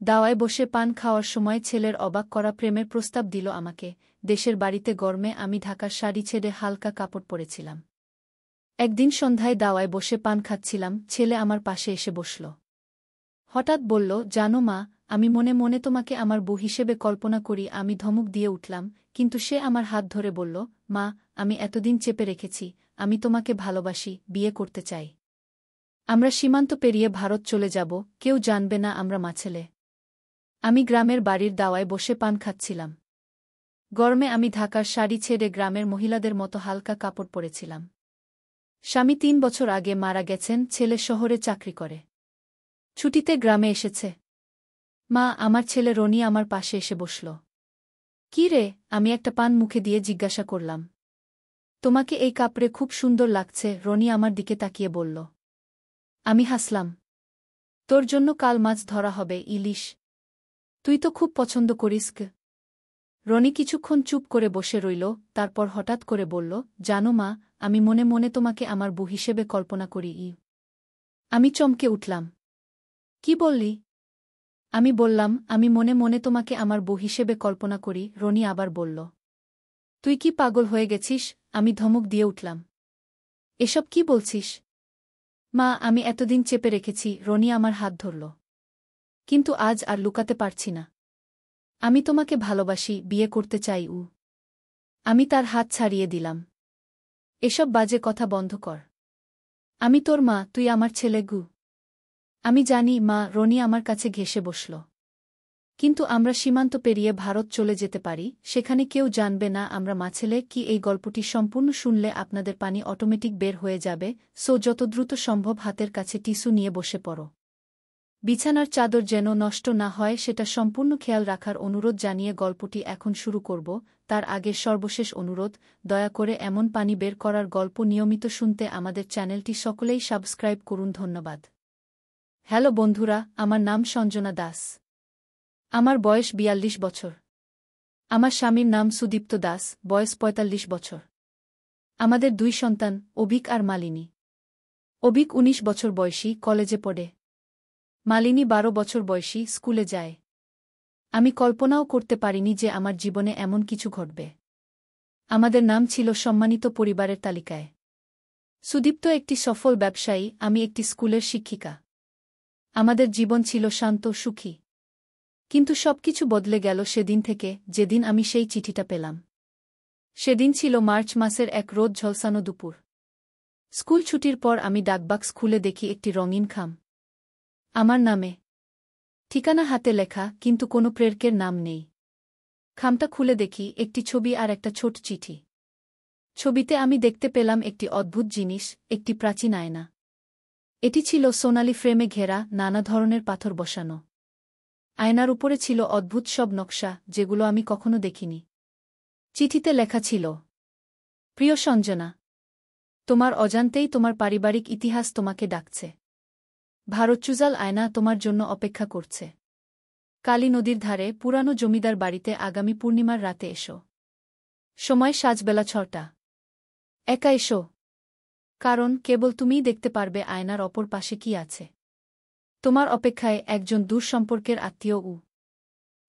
দাওয়ায় বসে পান খাওয়ার সময় ছেলের অবাক করা প্রেমের প্রস্তাব দিল আমাকে। দেশের বাড়িতে গরমে আমি ঢাকার শাড়ি ছেড়ে হালকা কাপড় পরেছিলাম। একদিন সন্ধ্যায় দাওয়ায় বসে পান খাচ্ছিলাম, ছেলে আমার পাশে এসে বসল। হঠাৎ বলল, জানো মা, আমি মনে মনে তোমাকে আমার বউ হিসেবে কল্পনা করি। আমি ধমক দিয়ে উঠলাম, কিন্তু সে আমার হাত ধরে বলল, মা, আমি এতদিন চেপে রেখেছি, আমি তোমাকে ভালোবাসি, বিয়ে করতে চাই। আমরা সীমান্ত পেরিয়ে ভারত চলে যাব, কেউ জানবে না আমরা মাছেলে। আমি গ্রামের বাড়ির দাওয়ায় বসে পান খাচ্ছিলাম। গরমে আমি ঢাকার শাড়ি ছেড়ে গ্রামের মহিলাদের মতো হালকা কাপড় পরেছিলাম। স্বামী ৩ বছর আগে মারা গেছেন, ছেলে শহরে চাকরি করে। ছুটিতে গ্রামে এসেছে। মা, আমার ছেলে রনি আমার পাশে এসে বসল। কি রে? আমি একটা পান মুখে দিয়ে জিজ্ঞাসা করলাম। তোমাকে এই কাপড়ে খুব সুন্দর লাগছে, রনি আমার দিকে তাকিয়ে বলল। আমি হাসলাম। তোর জন্য কাল মাছ ধরা হবে, ইলিশ। তুই তো খুব পছন্দ করিস। রনি কিছুক্ষণ চুপ করে বসে রইল, তারপর হঠাৎ করে বলল, জানো মা, আমি মনে মনে তোমাকে আমার বউ হিসেবে কল্পনা করি। আমি চমকে উঠলাম। কি বললি? আমি বললাম, আমি মনে মনে তোমাকে আমার বউ হিসেবে কল্পনা করি। রনি আবার বলল, তুই কি পাগল হয়ে গেছিস? আমি ধমক দিয়ে উঠলাম। এসব কি বলছিস? মা, আমি এতদিন চেপে রেখেছি। রনি আমার হাত ধরল। কিন্তু আজ আর লুকাতে পারছি না। আমি তোমাকে ভালোবাসি, বিয়ে করতে চাই। আমি তার হাত ছাড়িয়ে দিলাম। এসব বাজে কথা বন্ধ কর। আমি তোর মা, তুই আমার ছেলে। আমি জানি মা। রনি আমার কাছে ঘেঁষে বসল। কিন্তু আমরা সীমান্ত পেরিয়ে ভারত চলে যেতে পারি, সেখানে কেউ জানবে না আমরা মাছেলে। কি এই গল্পটি সম্পূর্ণ শুনলে আপনাদের পানি অটোমেটিক বের হয়ে যাবে, সো যত দ্রুত সম্ভব হাতের কাছে টিস্যু নিয়ে বসে পড়ো। বিছানার চাদর যেন নষ্ট না হয় সেটা সম্পূর্ণ খেয়াল রাখার অনুরোধ জানিয়ে গল্পটি এখন শুরু করব। তার আগে সর্বশেষ অনুরোধ, দয়া করে এমন পানি বের করার গল্প নিয়মিত শুনতে আমাদের চ্যানেলটি সকলেই সাবস্ক্রাইব করুন। ধন্যবাদ। হ্যালো বন্ধুরা, আমার নাম সঞ্জনা দাস। আমার বয়স ৪২ বছর। আমার স্বামীর নাম সুদীপ্ত দাস, বয়স ৪৫ বছর। আমাদের ২ সন্তান, অভিক আর মালিনী। অভিক ১৯ বছর বয়সী, কলেজে পড়ে। মালিনী ১২ বছর বয়সী, স্কুলে যায়। আমি কল্পনাও করতে পারিনি যে আমার জীবনে এমন কিছু ঘটবে। আমাদের নাম ছিল সম্মানিত পরিবারের তালিকায়। সুদীপ্ত একটি সফল ব্যবসায়ী, আমি একটি স্কুলের শিক্ষিকা। আমাদের জীবন ছিল শান্ত, সুখী। কিন্তু সবকিছু বদলে গেল সেদিন থেকে, যেদিন আমি সেই চিঠিটা পেলাম। সেদিন ছিল মার্চ মাসের এক রোদ ঝলসানো দুপুর। স্কুল ছুটির পর আমি ডাকবাক্স খুলে দেখি একটি রঙিন খাম। আমার নামে। ঠিকানা হাতে লেখা, কিন্তু কোনো প্রেরকের নাম নেই। খামটা খুলে দেখি একটি ছবি আর একটা ছোট চিঠি। ছবিতে আমি দেখতে পেলাম একটি অদ্ভুত জিনিস, একটি প্রাচীন আয়না। এটি ছিল সোনালি ফ্রেমে ঘেরা, নানা ধরনের পাথর বসানো। আয়নার উপরে ছিল অদ্ভুত সব নকশা, যেগুলো আমি কখনো দেখিনি। চিঠিতে লেখা ছিল, প্রিয় সঞ্জনা, তোমার অজান্তেই তোমার পারিবারিক ইতিহাস তোমাকে ডাকছে। ভারতচুজাল আয়না তোমার জন্য অপেক্ষা করছে। কালী নদীর ধারে পুরানো জমিদার বাড়িতে আগামী পূর্ণিমার রাতে এসো। সময় সাজবেলা ৬টা। একা এসো। কারণ কেবল তুমিই দেখতে পারবে আয়নার অপর পাশে কি আছে। তোমার অপেক্ষায় একজন দূর সম্পর্কের আত্মীয়।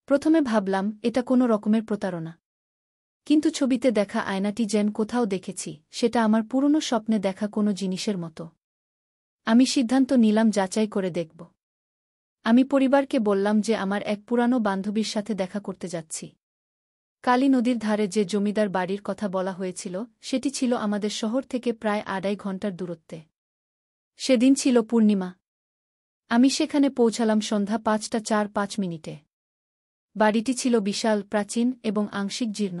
প্রথমে ভাবলাম এটা কোনো রকমের প্রতারণা। কিন্তু ছবিতে দেখা আয়নাটি যেন কোথাও দেখেছি, সেটা আমার পুরনো স্বপ্নে দেখা কোনো জিনিসের মতো। আমি সিদ্ধান্ত নিলাম যাচাই করে দেখব। আমি পরিবারকে বললাম যে আমার এক পুরানো বান্ধবীর সাথে দেখা করতে যাচ্ছি। কালী নদীর ধারে যে জমিদার বাড়ির কথা বলা হয়েছিল, সেটি ছিল আমাদের শহর থেকে প্রায় ২.৫ ঘণ্টার দূরত্বে। সেদিন ছিল পূর্ণিমা। আমি সেখানে পৌঁছালাম সন্ধ্যা ৫টা ৪-৫ মিনিটে। বাড়িটি ছিল বিশাল, প্রাচীন এবং আংশিক জীর্ণ।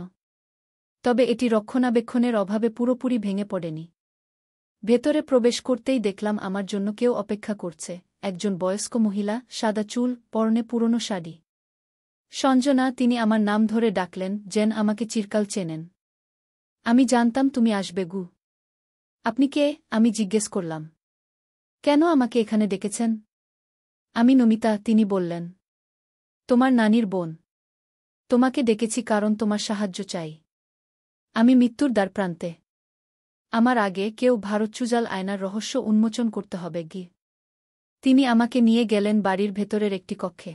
তবে এটি রক্ষণাবেক্ষণের অভাবে পুরোপুরি ভেঙে পড়েনি। ভেতরে প্রবেশ করতেই দেখলাম আমার জন্য কেউ অপেক্ষা করছে, একজন বয়স্ক মহিলা, সাদা চুল, পরনে পুরনো শাড়ি। সঞ্জনা, তিনি আমার নাম ধরে ডাকলেন, যেন আমাকে চিরকাল চেনেন। আমি জানতাম তুমি আসবে। আপনি কে? আমি জিজ্ঞেস করলাম। কেন আমাকে এখানে ডেকেছেন? আমি নমিতা, তিনি বললেন। তোমার নানির বোন। তোমাকে ডেকেছি কারণ তোমার সাহায্য চাই। আমি মৃত্যুর দ্বারপ্রান্তে। আমার আগে কেউ ভারতচুজাল আয়নার রহস্য উন্মোচন করতে হবে। তিনি আমাকে নিয়ে গেলেন বাড়ির ভেতরের একটি কক্ষে।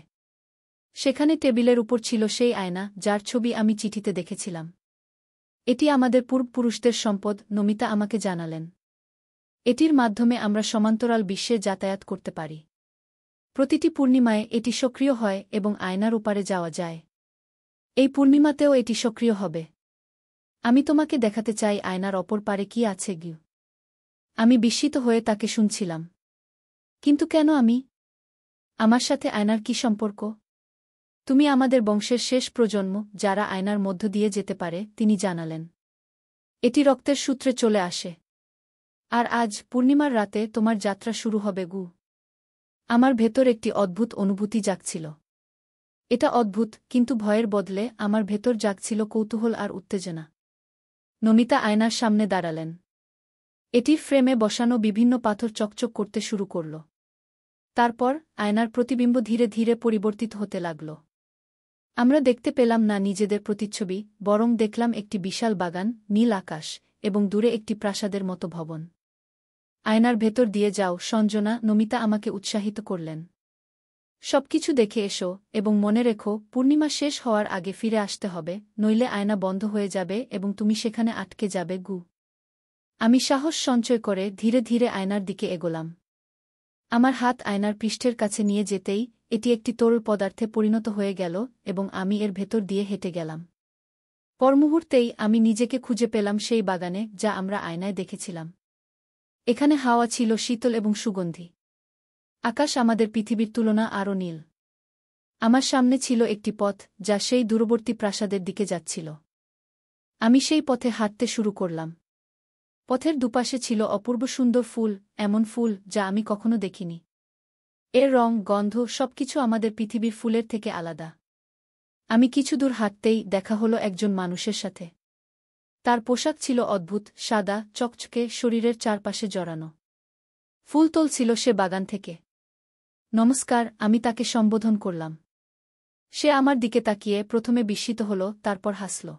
সেখানে টেবিলের উপর ছিল সেই আয়না যার ছবি আমি চিঠিতে দেখেছিলাম। এটি আমাদের পূর্বপুরুষদের সম্পদ, নমিতা আমাকে জানালেন। এটির মাধ্যমে আমরা সমান্তরাল বিশ্বে যাতায়াত করতে পারি। প্রতিটি পূর্ণিমায় এটি সক্রিয় হয় এবং আয়নার ওপারে যাওয়া যায়। এই পূর্ণিমাতেও এটি সক্রিয় হবে। আমি তোমাকে দেখাতে চাই আয়নার অপর পারে কি আছে গিয়ে। আমি বিস্মিত হয়ে তাকে শুনছিলাম। কিন্তু কেন আমি? আমার সাথে আয়নার কি সম্পর্ক? তুমি আমাদের বংশের শেষ প্রজন্ম যারা আয়নার মধ্য দিয়ে যেতে পারে, তিনি জানালেন। এটি রক্তের সূত্রে চলে আসে। আর আজ পূর্ণিমার রাতে তোমার যাত্রা শুরু হবে গু। আমার ভেতর একটি অদ্ভুত অনুভূতি জাগছিল। এটা অদ্ভুত, কিন্তু ভয়ের বদলে আমার ভেতর জাগছিল কৌতূহল আর উত্তেজনা। নমিতা আয়নার সামনে দাঁড়ালেন। এটির ফ্রেমে বসানো বিভিন্ন পাথর চকচক করতে শুরু করল। তারপর আয়নার প্রতিবিম্ব ধীরে ধীরে পরিবর্তিত হতে লাগল। আমরা দেখতে পেলাম না নিজেদের প্রতিচ্ছবি, বরং দেখলাম একটি বিশাল বাগান, নীল আকাশ এবং দূরে একটি প্রাসাদের মতো ভবন। আয়নার ভেতর দিয়ে যাও সঞ্জনা, নমিতা আমাকে উৎসাহিত করলেন। সবকিছু দেখে এসো এবং মনে রেখো পূর্ণিমা শেষ হওয়ার আগে ফিরে আসতে হবে, নইলে আয়না বন্ধ হয়ে যাবে এবং তুমি সেখানে আটকে যাবে গু। আমি সাহস সঞ্চয় করে ধীরে ধীরে আয়নার দিকে এগোলাম। আমার হাত আয়নার পৃষ্ঠের কাছে নিয়ে যেতেই এটি একটি তরল পদার্থে পরিণত হয়ে গেল এবং আমি এর ভেতর দিয়ে হেঁটে গেলাম। পরমুহূর্তেই আমি নিজেকে খুঁজে পেলাম সেই বাগানে যা আমরা আয়নায় দেখেছিলাম। এখানে হাওয়া ছিল শীতল এবং সুগন্ধি। আকাশ আমাদের পৃথিবীর তুলনা আরও নীল। আমার সামনে ছিল একটি পথ যা সেই দূরবর্তী প্রাসাদের দিকে যাচ্ছিল। আমি সেই পথে হাঁটতে শুরু করলাম। পথের দুপাশে ছিল অপূর্ব সুন্দর ফুল, এমন ফুল যা আমি কখনো দেখিনি। এর রং, গন্ধ সবকিছু আমাদের পৃথিবীর ফুলের থেকে আলাদা। আমি কিছু দূর হাঁটতেই দেখা হলো একজন মানুষের সাথে। তার পোশাক ছিল অদ্ভুত, সাদা, চকচকে, শরীরের চারপাশে জড়ানো। ফুল তুলছিল সে বাগান থেকে। নমস্কার, আমি তাকে সম্বোধন করলাম। সে আমার দিকে তাকিয়ে প্রথমে বিস্মিত হল, তারপর হাসল।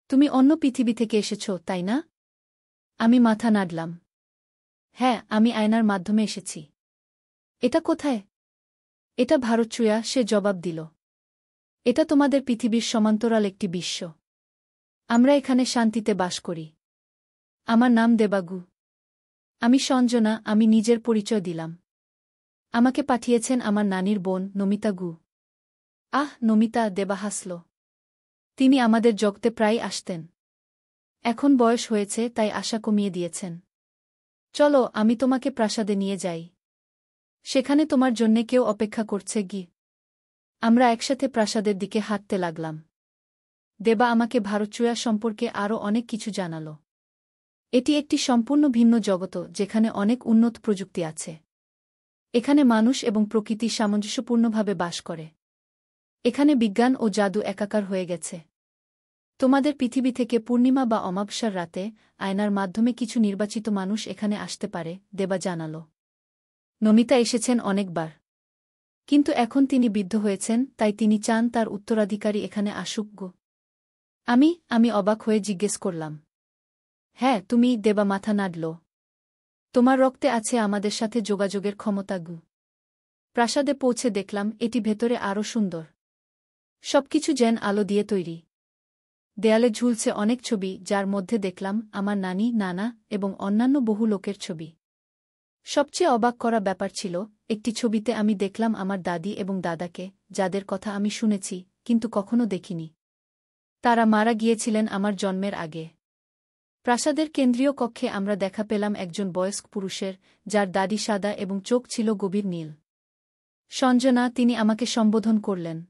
তুমি অন্য পৃথিবী থেকে এসেছ, তাই না? আমি মাথা নাড়লাম। হ্যাঁ, আমি আয়নার মাধ্যমে এসেছি। এটা কোথায়? এটা ভারতচুয়া, সে জবাব দিল। এটা তোমাদের পৃথিবীর সমান্তরাল একটি বিশ্ব। আমরা এখানে শান্তিতে বাস করি। আমার নাম দেবাগু। আমি সঞ্জনা, আমি নিজের পরিচয় দিলাম। আমাকে পাঠিয়েছেন আমার নানির বোন, নমিতা গু। আহ, নমিতা, দেবা হাসল। তিনি আমাদের জগতে প্রায় আসতেন। এখন বয়স হয়েছে তাই আশা কমিয়ে দিয়েছেন। চলো, আমি তোমাকে প্রাসাদে নিয়ে যাই। সেখানে তোমার জন্যে কেউ অপেক্ষা করছে গি। আমরা একসাথে প্রাসাদের দিকে হাঁটতে লাগলাম। দেবা আমাকে ভারতচুয়া সম্পর্কে আরও অনেক কিছু জানাল। এটি একটি সম্পূর্ণ ভিন্ন জগৎ যেখানে অনেক উন্নত প্রযুক্তি আছে। এখানে মানুষ এবং প্রকৃতি সামঞ্জস্যপূর্ণভাবে বাস করে। এখানে বিজ্ঞান ও জাদু একাকার হয়ে গেছে। তোমাদের পৃথিবী থেকে পূর্ণিমা বা অমাবস্যার রাতে আয়নার মাধ্যমে কিছু নির্বাচিত মানুষ এখানে আসতে পারে, দেবা জানাল। নমিতা এসেছেন অনেকবার। কিন্তু এখন তিনি বৃদ্ধ হয়েছেন, তাই তিনি চান তার উত্তরাধিকারী এখানে আসুক গো। আমি অবাক হয়ে জিজ্ঞেস করলাম। হ্যাঁ, তুমি, দেবা মাথা নাড়ল। তোমার রক্তে আছে আমাদের সাথে যোগাযোগের ক্ষমতা গু। প্রাসাদে পৌঁছে দেখলাম এটি ভেতরে আরও সুন্দর। সবকিছু যেন আলো দিয়ে তৈরি। দেয়ালে ঝুলছে অনেক ছবি, যার মধ্যে দেখলাম আমার নানি, নানা এবং অন্যান্য বহু লোকের ছবি। সবচেয়ে অবাক করা ব্যাপার ছিল, একটি ছবিতে আমি দেখলাম আমার দাদি এবং দাদাকে, যাদের কথা আমি শুনেছি কিন্তু কখনো দেখিনি। তারা মারা গিয়েছিলেন আমার জন্মের আগে। প্রাসাদের কেন্দ্রীয় কক্ষে আমরা দেখা পেলাম একজন বয়স্ক পুরুষের, যার দাড়ি সাদা এবং চোখ ছিল গভীর নীল। সঞ্জনা, তিনি আমাকে সম্বোধন করলেন।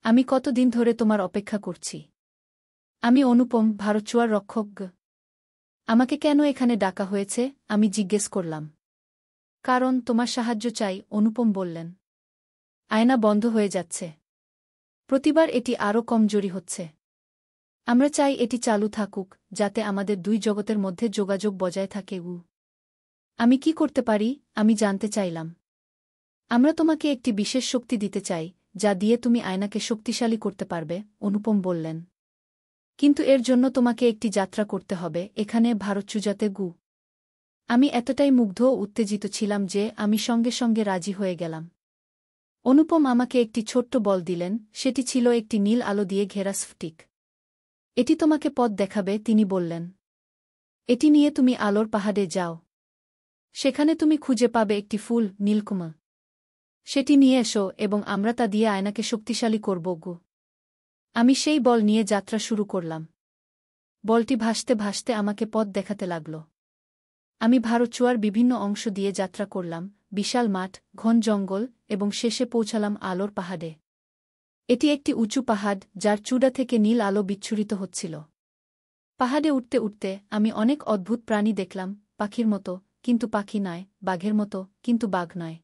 আমি কতদিন ধরে তোমার অপেক্ষা করছি। আমি অনুপম, ভারতচুয়ার রক্ষক। আমাকে কেন এখানে ডাকা হয়েছে? আমি জিজ্ঞেস করলাম। কারণ তোমার সাহায্য চাই, অনুপম বললেন। আয়না বন্ধ হয়ে যাচ্ছে। প্রতিবার এটি আরও কমজোরি হচ্ছে। আমরা চাই এটি চালু থাকুক, যাতে আমাদের দুই জগতের মধ্যে যোগাযোগ বজায় থাকে। আমি কি করতে পারি? আমি জানতে চাইলাম। আমরা তোমাকে একটি বিশেষ শক্তি দিতে চাই, যা দিয়ে তুমি আয়নাকে শক্তিশালী করতে পারবে, অনুপম বললেন। কিন্তু এর জন্য তোমাকে একটি যাত্রা করতে হবে, এখানে ভারতচুয়াতে গু। আমি এতটাই মুগ্ধ ও উত্তেজিত ছিলাম যে আমি সঙ্গে সঙ্গে রাজি হয়ে গেলাম। অনুপম আমাকে একটি ছোট্ট বল দিলেন, সেটি ছিল একটি নীল আলো দিয়ে ঘেরা স্ফটিক। এটি তোমাকে পথ দেখাবে, তিনি বললেন। এটি নিয়ে তুমি আলোর পাহাড়ে যাও। সেখানে তুমি খুঁজে পাবে একটি ফুল, নীলকুমা। সেটি নিয়ে এসো এবং আমরা তা দিয়ে আয়নাকে শক্তিশালী করব গো। আমি সেই বল নিয়ে যাত্রা শুরু করলাম। বলটি ভাসতে ভাসতে আমাকে পথ দেখাতে লাগল। আমি ভারচুয়ার বিভিন্ন অংশ দিয়ে যাত্রা করলাম, বিশাল মাঠ, ঘন জঙ্গল এবং শেষে পৌঁছালাম আলোর পাহাড়ে। এটি একটি উঁচু পাহাড় যার চূড়া থেকে নীল আলো বিচ্ছুরিত হচ্ছিল। পাহাড়ে উঠতে উঠতে আমি অনেক অদ্ভুত প্রাণী দেখলাম, পাখির মতো কিন্তু পাখি নয়, বাঘের মতো কিন্তু বাঘ নয়।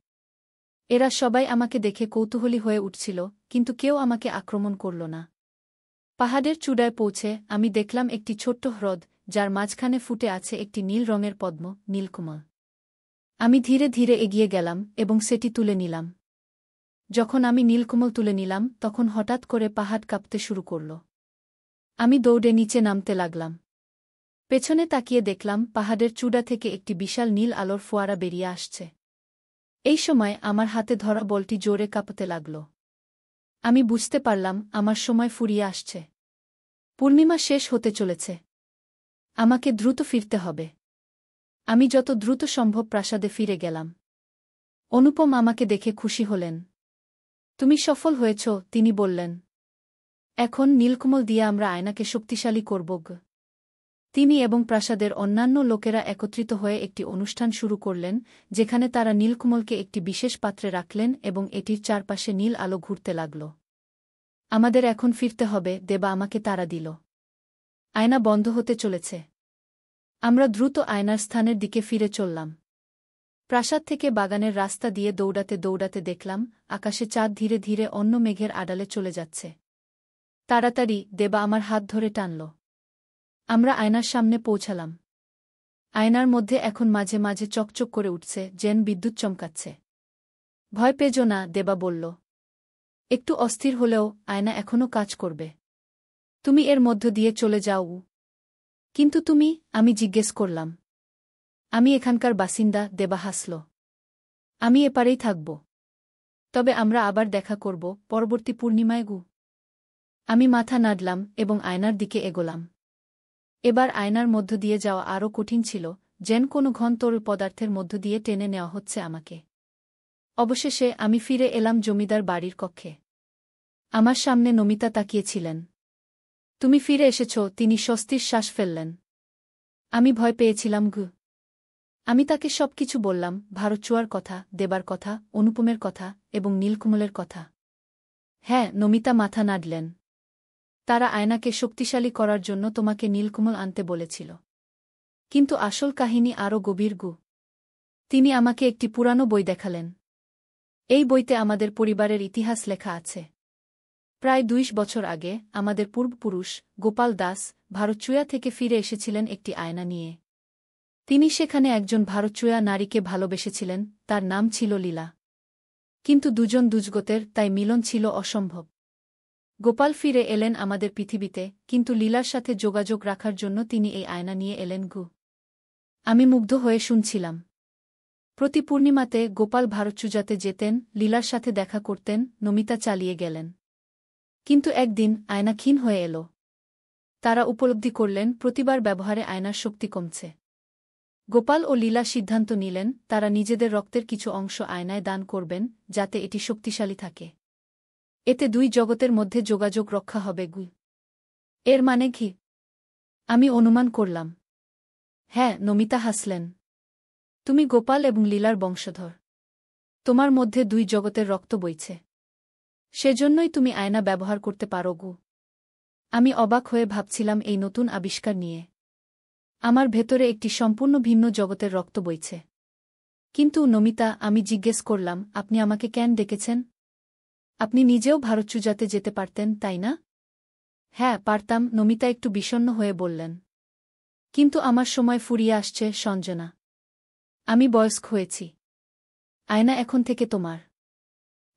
এরা সবাই আমাকে দেখে কৌতূহলী হয়ে উঠছিল, কিন্তু কেউ আমাকে আক্রমণ করল না। পাহাড়ের চূড়ায় পৌঁছে আমি দেখলাম একটি ছোট্ট হ্রদ, যার মাঝখানে ফুটে আছে একটি নীল রঙের পদ্ম, নীলকমল। আমি ধীরে ধীরে এগিয়ে গেলাম এবং সেটি তুলে নিলাম। যখন আমি নীলকমল তুলে নিলাম তখন হঠাৎ করে পাহাড় কাঁপতে শুরু করল। আমি দৌড়ে নিচে নামতে লাগলাম। পেছনে তাকিয়ে দেখলাম পাহাড়ের চূড়া থেকে একটি বিশাল নীল আলোর ফোয়ারা বেরিয়ে আসছে। এই সময় আমার হাতে ধরা বলটি জোরে কাঁপতে লাগল। আমি বুঝতে পারলাম আমার সময় ফুরিয়ে আসছে। পূর্ণিমা শেষ হতে চলেছে। আমাকে দ্রুত ফিরতে হবে। আমি যত দ্রুত সম্ভব প্রাসাদে ফিরে গেলাম। অনুপম আমাকে দেখে খুশি হলেন। তুমি সফল হয়েছ, তিনি বললেন। এখন নীলকমল দিয়ে আমরা আয়নাকে শক্তিশালী করব। তিনি এবং প্রাসাদের অন্যান্য লোকেরা একত্রিত হয়ে একটি অনুষ্ঠান শুরু করলেন, যেখানে তারা নীলকমলকে একটি বিশেষ পাত্রে রাখলেন এবং এটির চারপাশে নীল আলো ঘুরতে লাগল। আমাদের এখন ফিরতে হবে, দেবা আমাকে তাড়া দিল। আয়না বন্ধ হতে চলেছে। আমরা দ্রুত আয়নার স্থানের দিকে ফিরে চললাম। প্রাসাদ থেকে বাগানের রাস্তা দিয়ে দৌড়াতে দৌড়াতে দেখলাম আকাশে চাঁদ ধীরে ধীরে অন্য মেঘের আড়ালে চলে যাচ্ছে। তাড়াতাড়ি, দেবা আমার হাত ধরে টানল। আমরা আয়নার সামনে পৌঁছালাম। আয়নার মধ্যে এখন মাঝে মাঝে চকচক করে উঠছে, যেন বিদ্যুৎ চমকাচ্ছে। ভয় পেজো না, দেবা বলল। একটু অস্থির হলেও আয়না এখনও কাজ করবে। তুমি এর মধ্য দিয়ে চলে যাও। কিন্তু তুমি, আমি জিজ্ঞেস করলাম। আমি এখানকার বাসিন্দা, দেবা হাসল। আমি এপারেই থাকব। তবে আমরা আবার দেখা করব পরবর্তী পূর্ণিমায় গু। আমি মাথা নাড়লাম এবং আয়নার দিকে এগোলাম। এবার আয়নার মধ্য দিয়ে যাওয়া আরও কঠিন ছিল, যেন কোনো ঘন তরল পদার্থের মধ্য দিয়ে টেনে নেওয়া হচ্ছে আমাকে। অবশেষে আমি ফিরে এলাম জমিদার বাড়ির কক্ষে। আমার সামনে নমিতা তাকিয়েছিলেন। তুমি ফিরে এসেছ, তিনি স্বস্তির শ্বাস ফেললেন। আমি ভয় পেয়েছিলাম গু। আমি তাকে সবকিছু বললাম, ভারচুয়ার কথা, দেবার কথা, অনুপমের কথা এবং নীলকমলের কথা। হ্যাঁ, নমিতা মাথা নাড়লেন। তারা আয়নাকে শক্তিশালী করার জন্য তোমাকে নীলকমল আনতে বলেছিল। কিন্তু আসল কাহিনী আরও গভীর গু। তিনি আমাকে একটি পুরানো বই দেখালেন। এই বইতে আমাদের পরিবারের ইতিহাস লেখা আছে। প্রায় ২০ বছর আগে আমাদের পূর্বপুরুষ গোপাল দাস ভারচুয়া থেকে ফিরে এসেছিলেন একটি আয়না নিয়ে। তিনি সেখানে একজন ভারচুয়া নারীকে ভালোবেসেছিলেন, তার নাম ছিল লীলা। কিন্তু দুজন দুজগতের, তাই মিলন ছিল অসম্ভব। গোপাল ফিরে এলেন আমাদের পৃথিবীতে, কিন্তু লীলার সাথে যোগাযোগ রাখার জন্য তিনি এই আয়না নিয়ে এলেন গু। আমি মুগ্ধ হয়ে শুনছিলাম। প্রতি পূর্ণিমাতে গোপাল ভারচুজাতে যেতেন, লীলার সাথে দেখা করতেন, নমিতা চালিয়ে গেলেন। কিন্তু একদিন আয়না ক্ষীণ হয়ে এল। তারা উপলব্ধি করলেন প্রতিবার ব্যবহারে আয়নার শক্তি কমছে। গোপাল ও লীলা সিদ্ধান্ত নিলেন তারা নিজেদের রক্তের কিছু অংশ আয়নায় দান করবেন, যাতে এটি শক্তিশালী থাকে। এতে দুই জগতের মধ্যে যোগাযোগ রক্ষা হবে গু। এর মানে কি? আমি অনুমান করলাম। হ্যাঁ, নমিতা হাসলেন। তুমি গোপাল এবং লীলার বংশধর। তোমার মধ্যে দুই জগতের রক্ত বইছে। সেজন্যই তুমি আয়না ব্যবহার করতে পারো গু। আমি অবাক হয়ে ভাবছিলাম এই নতুন আবিষ্কার নিয়ে। আমার ভেতরে একটি সম্পূর্ণ ভিন্ন জগতের রক্ত বইছে। কিন্তু নমিতা, আমি জিজ্ঞেস করলাম, আপনি আমাকে কেন ডেকেছেন? আপনি নিজেও ভারচুজাতে যেতে পারতেন, তাই না? হ্যাঁ, পারতাম, নমিতা একটু বিষণ্ণ হয়ে বললেন। কিন্তু আমার সময় ফুরিয়ে আসছে, সঞ্জনা। আমি বয়স্ক হয়েছি। আয়না এখন থেকে তোমার।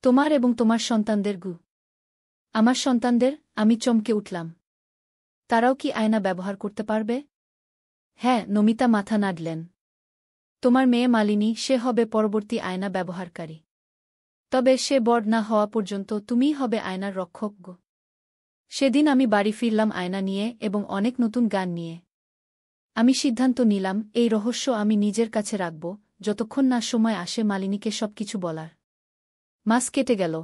তোমার এবং তোমার সন্তানদের গু। আমার সন্তানদের? আমি চমকে উঠলাম। তারাও কি আয়না ব্যবহার করতে পারবে? হ্যাঁ, নমিতা মাথা নাড়লেন। তোমার মেয়ে মালিনী, সে হবে পরবর্তী আয়না ব্যবহারকারী। তবে সে বড় না হওয়া পর্যন্ত তুমিই হবে আয়নার রক্ষক গো। সেদিন আমি বাড়ি ফিরলাম আয়না নিয়ে এবং অনেক নতুন গান নিয়ে। আমি সিদ্ধান্ত নিলাম এই রহস্য আমি নিজের কাছে রাখব যতক্ষণ না সময় আসে মালিনীকে সবকিছু বলার। মাস কেটে গেল।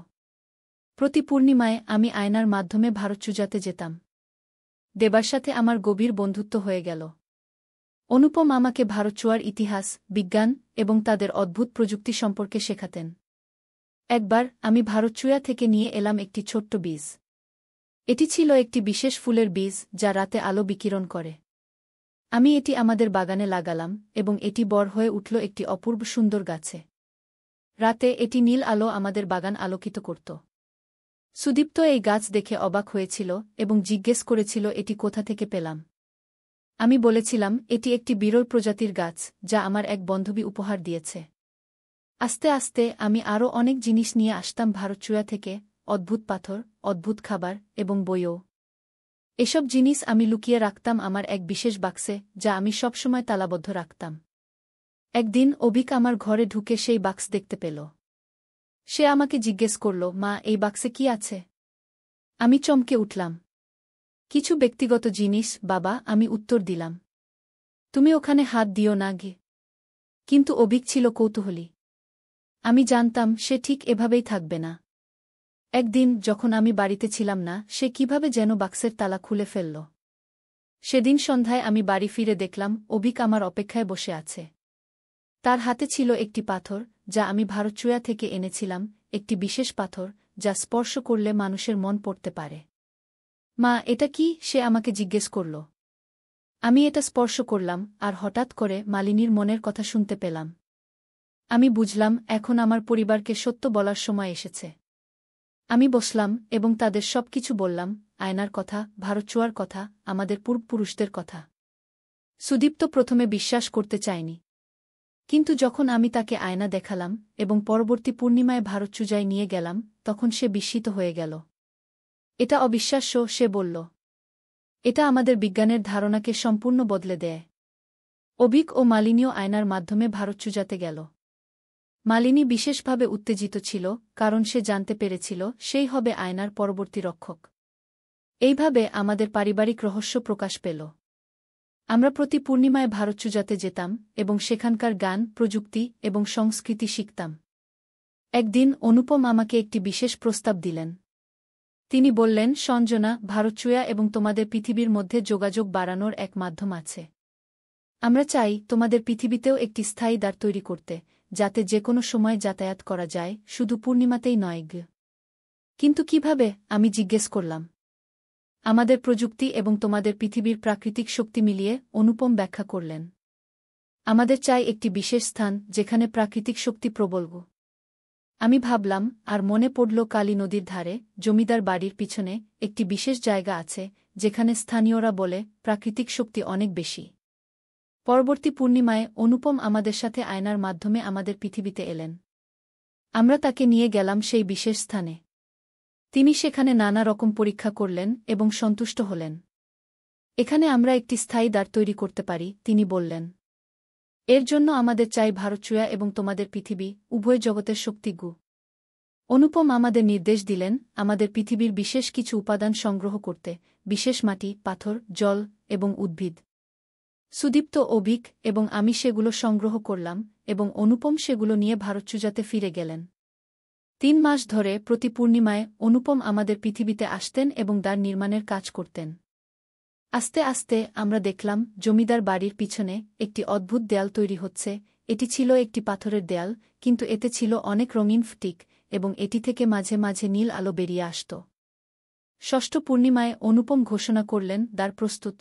প্রতি পূর্ণিমায় আমি আয়নার মাধ্যমে ভারতচুজাতে যেতাম। দেবার সাথে আমার গভীর বন্ধুত্ব হয়ে গেল। অনুপম আমাকে ভারতচুয়ার ইতিহাস, বিজ্ঞান এবং তাদের অদ্ভুত প্রযুক্তি সম্পর্কে শেখাতেন। একবার আমি ভারতচুয়া থেকে নিয়ে এলাম একটি ছোট্ট বীজ। এটি ছিল একটি বিশেষ ফুলের বীজ যা রাতে আলো বিকিরণ করে। আমি এটি আমাদের বাগানে লাগালাম এবং এটি বড় হয়ে উঠল একটি অপূর্ব সুন্দর গাছে। রাতে এটি নীল আলো আমাদের বাগান আলোকিত করত। সুদীপ্ত এই গাছ দেখে অবাক হয়েছিল এবং জিজ্ঞেস করেছিল এটি কোথা থেকে পেলাম। আমি বলেছিলাম এটি একটি বিরল প্রজাতির গাছ যা আমার এক বান্ধবী উপহার দিয়েছে। আস্তে আস্তে আমি আরও অনেক জিনিস নিয়ে আসতাম ভারতচুয়া থেকে, অদ্ভুত পাথর, অদ্ভুত খাবার এবং বইও। এসব জিনিস আমি লুকিয়ে রাখতাম আমার এক বিশেষ বাক্সে যা আমি সবসময় তালাবদ্ধ রাখতাম। একদিন অভিক আমার ঘরে ঢুকে সেই বাক্স দেখতে পেল। সে আমাকে জিজ্ঞেস করল, মা, এই বাক্সে কি আছে? আমি চমকে উঠলাম। কিছু ব্যক্তিগত জিনিস বাবা, আমি উত্তর দিলাম। তুমি ওখানে হাত দিও না গে। কিন্তু অভিক ছিল কৌতূহলী। আমি জানতাম সে ঠিক এভাবেই থাকবে না। একদিন যখন আমি বাড়িতে ছিলাম না, সে কিভাবে যেন বাক্সের তালা খুলে ফেলল। সেদিন সন্ধ্যায় আমি বাড়ি ফিরে দেখলাম অভিক আমার অপেক্ষায় বসে আছে। তার হাতে ছিল একটি পাথর যা আমি ভারতচুয়া থেকে এনেছিলাম, একটি বিশেষ পাথর যা স্পর্শ করলে মানুষের মন পড়তে পারে। মা, এটা কি? সে আমাকে জিজ্ঞেস করল। আমি এটা স্পর্শ করলাম আর হঠাৎ করে মালিনীর মনের কথা শুনতে পেলাম। আমি বুঝলাম এখন আমার পরিবারকে সত্য বলার সময় এসেছে। আমি বসলাম এবং তাদের সবকিছু বললাম, আয়নার কথা, ভারতচুয়ার কথা, আমাদের পূর্বপুরুষদের কথা। সুদীপ্ত প্রথমে বিশ্বাস করতে চায়নি। কিন্তু যখন আমি তাকে আয়না দেখালাম এবং পরবর্তী পূর্ণিমায় ভারতচুজায় নিয়ে গেলাম, তখন সে বিস্মিত হয়ে গেল। এটা অবিশ্বাস্য, সে বলল। এটা আমাদের বিজ্ঞানের ধারণাকে সম্পূর্ণ বদলে দেয়। অভিক ও মালিনীও আয়নার মাধ্যমে ভারতচুজাতে গেল। মালিনী বিশেষভাবে উত্তেজিত ছিল কারণ সে জানতে পেরেছিল সেই হবে আয়নার পরবর্তী রক্ষক। এইভাবে আমাদের পারিবারিক রহস্য প্রকাশ পেল। আমরা প্রতি পূর্ণিমায় ভারতচুজাতে যেতাম এবং সেখানকার গান, প্রযুক্তি এবং সংস্কৃতি শিখতাম। একদিন অনুপম আমাকে একটি বিশেষ প্রস্তাব দিলেন। তিনি বললেন, সঞ্জনা, ভারতচুয়া এবং তোমাদের পৃথিবীর মধ্যে যোগাযোগ বাড়ানোর এক মাধ্যম আছে। আমরা চাই তোমাদের পৃথিবীতেও একটি স্থায়ী দ্বার তৈরি করতে, যাতে যে কোনো সময় যাতায়াত করা যায়, শুধু পূর্ণিমাতেই নয়। কিন্তু কিভাবে? আমি জিজ্ঞেস করলাম। আমাদের প্রযুক্তি এবং তোমাদের পৃথিবীর প্রাকৃতিক শক্তি মিলিয়ে অনুপম ব্যাখ্যা করলেন। আমাদের চাই একটি বিশেষ স্থান যেখানে প্রাকৃতিক শক্তি প্রবল। আমি ভাবলাম আর মনে পড়ল কালী নদীর ধারে, জমিদার বাড়ির পিছনে একটি বিশেষ জায়গা আছে যেখানে স্থানীয়রা বলে প্রাকৃতিক শক্তি অনেক বেশি। পরবর্তী পূর্ণিমায় অনুপম আমাদের সাথে আয়নার মাধ্যমে আমাদের পৃথিবীতে এলেন। আমরা তাকে নিয়ে গেলাম সেই বিশেষ স্থানে। তিনি সেখানে নানা রকম পরীক্ষা করলেন এবং সন্তুষ্ট হলেন। এখানে আমরা একটি স্থায়ী দ্বার তৈরি করতে পারি, তিনি বললেন। এর জন্য আমাদের চাই ভারতচুয়া এবং তোমাদের পৃথিবী, উভয় জগতের শক্তিগু। অনুপম আমাদের নির্দেশ দিলেন আমাদের পৃথিবীর বিশেষ কিছু উপাদান সংগ্রহ করতে, বিশেষ মাটি, পাথর, জল এবং উদ্ভিদ। সুদীপ্ত, অভিক এবং আমি সেগুলো সংগ্রহ করলাম এবং অনুপম সেগুলো নিয়ে ভারতচুজাতে ফিরে গেলেন। 3 মাস ধরে প্রতি পূর্ণিমায় অনুপম আমাদের পৃথিবীতে আসতেন এবং দ্বার নির্মাণের কাজ করতেন। আস্তে আস্তে আমরা দেখলাম জমিদার বাড়ির পিছনে একটি অদ্ভুত দেয়াল তৈরি হচ্ছে। এটি ছিল একটি পাথরের দেয়াল, কিন্তু এতে ছিল অনেক রঙিন ফটিক এবং এটি থেকে মাঝে মাঝে নীল আলো বেরিয়ে আসত। ষষ্ঠ পূর্ণিমায় অনুপম ঘোষণা করলেন, দ্বার প্রস্তুত।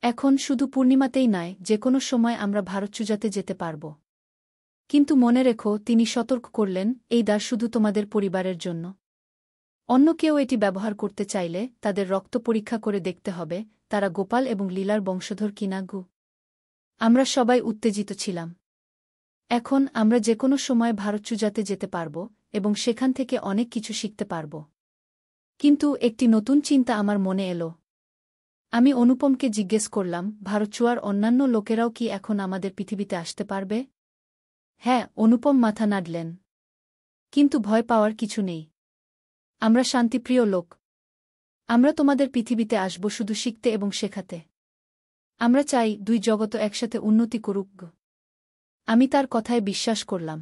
এখন শুধু পূর্ণিমাতেই নয়, যে কোনো সময় আমরা ভারতচুজাতে যেতে পারব। কিন্তু মনে রেখো, তিনি সতর্ক করলেন, এই দ্বার শুধু তোমাদের পরিবারের জন্য। অন্য কেউ এটি ব্যবহার করতে চাইলে তাদের রক্ত পরীক্ষা করে দেখতে হবে তারা গোপাল এবং লীলার বংশধর কিনা। আমরা সবাই উত্তেজিত ছিলাম। এখন আমরা যে কোনো সময় ভারতচুজাতে যেতে পারব এবং সেখান থেকে অনেক কিছু শিখতে পারব। কিন্তু একটি নতুন চিন্তা আমার মনে এলো। আমি অনুপমকে জিজ্ঞেস করলাম, ভারতচুয়ার অন্যান্য লোকেরাও কি এখন আমাদের পৃথিবীতে আসতে পারবে? হ্যাঁ, অনুপম মাথা নাড়লেন। কিন্তু ভয় পাওয়ার কিছু নেই। আমরা শান্তিপ্রিয় লোক। আমরা তোমাদের পৃথিবীতে আসব শুধু শিখতে এবং শেখাতে। আমরা চাই দুই জগৎ একসাথে উন্নতি করুক। আমি তার কথায় বিশ্বাস করলাম।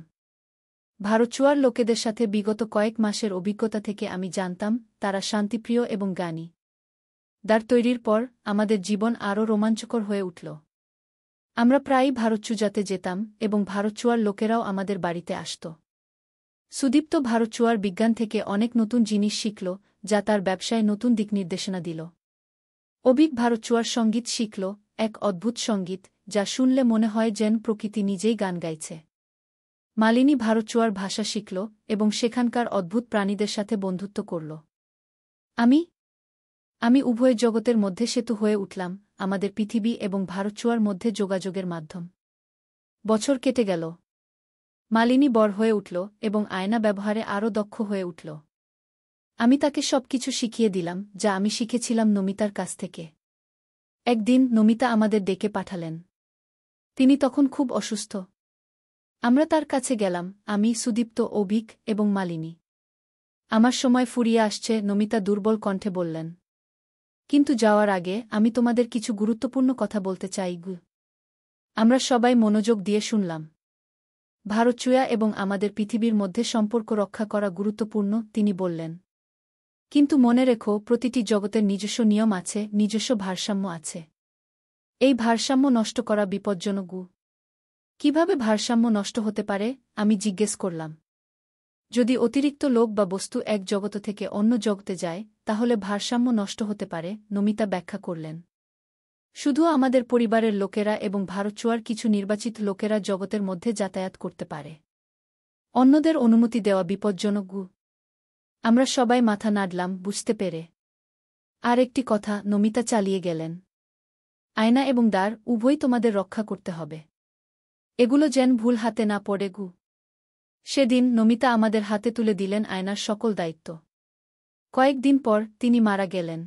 ভারচুয়ার লোকেদের সাথে বিগত কয়েক মাসের অভিজ্ঞতা থেকে আমি জানতাম তারা শান্তিপ্রিয় এবং জ্ঞানী। দ্বার তৈরির পর আমাদের জীবন আরও রোমাঞ্চকর হয়ে উঠল। আমরা প্রায়ই ভারতচুজাতে যেতাম এবং ভারতচুয়ার লোকেরাও আমাদের বাড়িতে আসত। সুদীপ্ত ভারতচুয়ার বিজ্ঞান থেকে অনেক নতুন জিনিস শিখল, যা তার ব্যবসায় নতুন দিক নির্দেশনা দিল। অভিক ভারতচুয়ার সঙ্গীত শিখল, এক অদ্ভুত সঙ্গীত যা শুনলে মনে হয় যেন প্রকৃতি নিজেই গান গাইছে। মালিনী ভারতচুয়ার ভাষা শিখল এবং সেখানকার অদ্ভুত প্রাণীদের সাথে বন্ধুত্ব করল। আমি উভয় জগতের মধ্যে সেতু হয়ে উঠলাম, আমাদের পৃথিবী এবং ভারতচুয়ার মধ্যে যোগাযোগের মাধ্যম। বছর কেটে গেল। মালিনী বড় হয়ে উঠল এবং আয়না ব্যবহারে আরও দক্ষ হয়ে উঠল। আমি তাকে সবকিছু শিখিয়ে দিলাম যা আমি শিখেছিলাম নমিতার কাছ থেকে। একদিন নমিতা আমাদের ডেকে পাঠালেন। তিনি তখন খুব অসুস্থ। আমরা তার কাছে গেলাম, আমি, সুদীপ্ত, অভিক এবং মালিনী। আমার সময় ফুরিয়ে আসছে, নমিতা দুর্বল কণ্ঠে বললেন। কিন্তু যাওয়ার আগে আমি তোমাদের কিছু গুরুত্বপূর্ণ কথা বলতে চাই। আমরা সবাই মনোযোগ দিয়ে শুনলাম। ভারতচুয়া এবং আমাদের পৃথিবীর মধ্যে সম্পর্ক রক্ষা করা গুরুত্বপূর্ণ, তিনি বললেন। কিন্তু মনে রেখো, প্রতিটি জগতের নিজস্ব নিয়ম আছে, নিজস্ব ভারসাম্য আছে। এই ভারসাম্য নষ্ট করা বিপজ্জনক। কিভাবে ভারসাম্য নষ্ট হতে পারে, আমি জিজ্ঞেস করলাম। যদি অতিরিক্ত লোক বা বস্তু এক জগৎ থেকে অন্য জগতে যায়, তাহলে ভারসাম্য নষ্ট হতে পারে, নমিতা ব্যাখ্যা করলেন। শুধু আমাদের পরিবারের লোকেরা এবং ভারতচুয়ার কিছু নির্বাচিত লোকেরা জগতের মধ্যে যাতায়াত করতে পারে। অন্যদের অনুমতি দেওয়া বিপজ্জনক। আমরা সবাই মাথা নাড়লাম, বুঝতে পেরে। আর একটি কথা, নমিতা চালিয়ে গেলেন। আয়না এবং দ্বার উভয় তোমাদের রক্ষা করতে হবে। এগুলো যেন ভুল হাতে না পড়ে। সেদিন নমিতা আমাদের হাতে তুলে দিলেন আয়নার সকল দায়িত্ব। কয়েকদিন পর তিনি মারা গেলেন।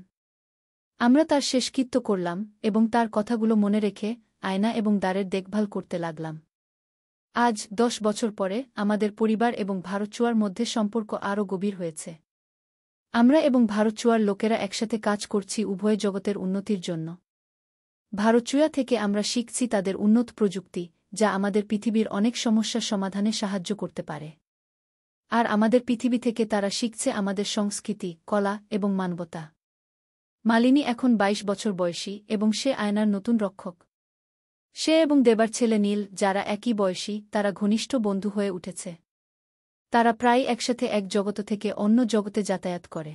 আমরা তার শেষকৃত্য করলাম এবং তার কথাগুলো মনে রেখে আয়না এবং দ্বারের দেখভাল করতে লাগলাম। আজ 10 বছর পরে আমাদের পরিবার এবং ভারতচুয়ার মধ্যে সম্পর্ক আরও গভীর হয়েছে। আমরা এবং ভারতচুয়ার লোকেরা একসাথে কাজ করছি উভয় জগতের উন্নতির জন্য। ভারতচুয়া থেকে আমরা শিখছি তাদের উন্নত প্রযুক্তি, যা আমাদের পৃথিবীর অনেক সমস্যার সমাধানে সাহায্য করতে পারে। আর আমাদের পৃথিবী থেকে তারা শিখছে আমাদের সংস্কৃতি, কলা এবং মানবতা। মালিনী এখন 22 বছর বয়সী এবং সে আয়নার নতুন রক্ষক। সে এবং দেবার ছেলে নীল, যারা একই বয়সী, তারা ঘনিষ্ঠ বন্ধু হয়ে উঠেছে। তারা প্রায় একসাথে এক জগৎ থেকে অন্য জগতে যাতায়াত করে।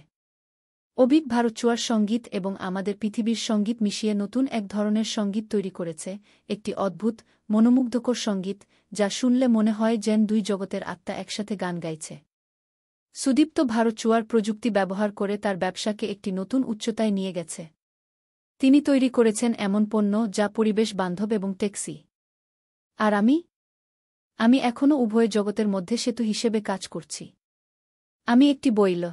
অভিক ভারতচুয়ার সঙ্গীত এবং আমাদের পৃথিবীর সঙ্গীত মিশিয়ে নতুন এক ধরনের সঙ্গীত তৈরি করেছে, একটি অদ্ভুত, মনোমুগ্ধকর সঙ্গীত, যা শুনলে মনে হয় যেন দুই জগতের আত্মা একসাথে গান গাইছে। সুদীপ্ত ভারতচুয়ার প্রযুক্তি ব্যবহার করে তার ব্যবসাকে একটি নতুন উচ্চতায় নিয়ে গেছে। তিনি তৈরি করেছেন এমন পণ্য যা পরিবেশ বান্ধব এবং টেকসই। আর আমি এখনও উভয় জগতের মধ্যে সেতু হিসেবে কাজ করছি। আমি একটি বইল